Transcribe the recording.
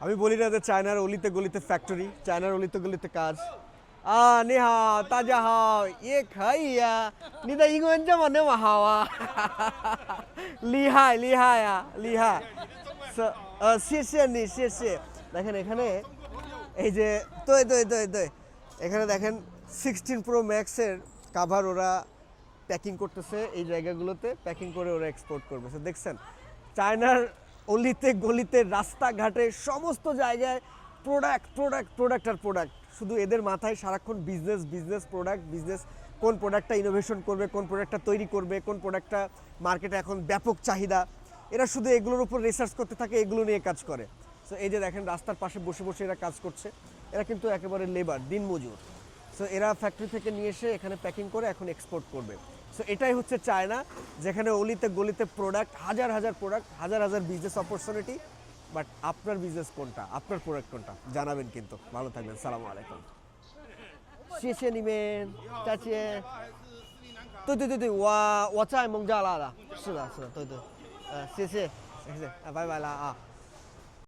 আমি বলি না যে চায়নার অলিতে গলিতে ফ্যাক্টরি, চায়নার অলিতে গলিতে কাজ।你好，大家好，也可以呀。你的英文这么那么好啊，厉害厉害啊，厉害。谢谢你，谢谢。দেখেন এখানে এই যে对，এখানে দেখেন 16 Pro Max এর কভার ওরা প্যাকিং করতেছে এই জায়গাগুলোতে, প্যাকিং করে ওরা এক্সপোর্ট করবে। তো দেখছেন চায়নার অলিতে গলিতে রাস্তাঘাটে সমস্ত জায়গায় প্রোডাক্ট প্রোডাক্ট প্রোডাক্ট আর প্রোডাক্ট। শুধু এদের মাথায় সারাক্ষণ বিজনেস বিজনেস প্রোডাক্ট বিজনেস। কোন প্রোডাক্টটা ইনোভেশন করবে, কোন প্রোডাক্টটা তৈরি করবে, কোন প্রোডাক্টটা মার্কেটে এখন ব্যাপক চাহিদা, এরা শুধু এগুলোর উপর রিসার্চ করতে থাকে, এগুলো নিয়ে কাজ করে। সো এই যে দেখেন রাস্তার পাশে বসে বসে এরা কাজ করছে, এরা কিন্তু একেবারে লেবার, দিনমজুর। সো এরা ফ্যাক্টরি থেকে নিয়ে এসে এখানে প্যাকিং করে এখন এক্সপোর্ট করবে। সো এটাই হচ্ছে চায়না, যেখানে অলিতে গলিতে প্রোডাক্ট, হাজার হাজার প্রোডাক্ট, হাজার হাজার বিজনেস অপরচুনিটি। বাট আপনার বিজনেস কোনটা, আপনার প্রোডাক্ট কোনটা জানাবেন কিন্তু। ভালো থাকবেন, সালামু আলাইকুম। 谢谢你们，再见。对，我在孟加拉的，是的，对，谢谢，拜拜了啊。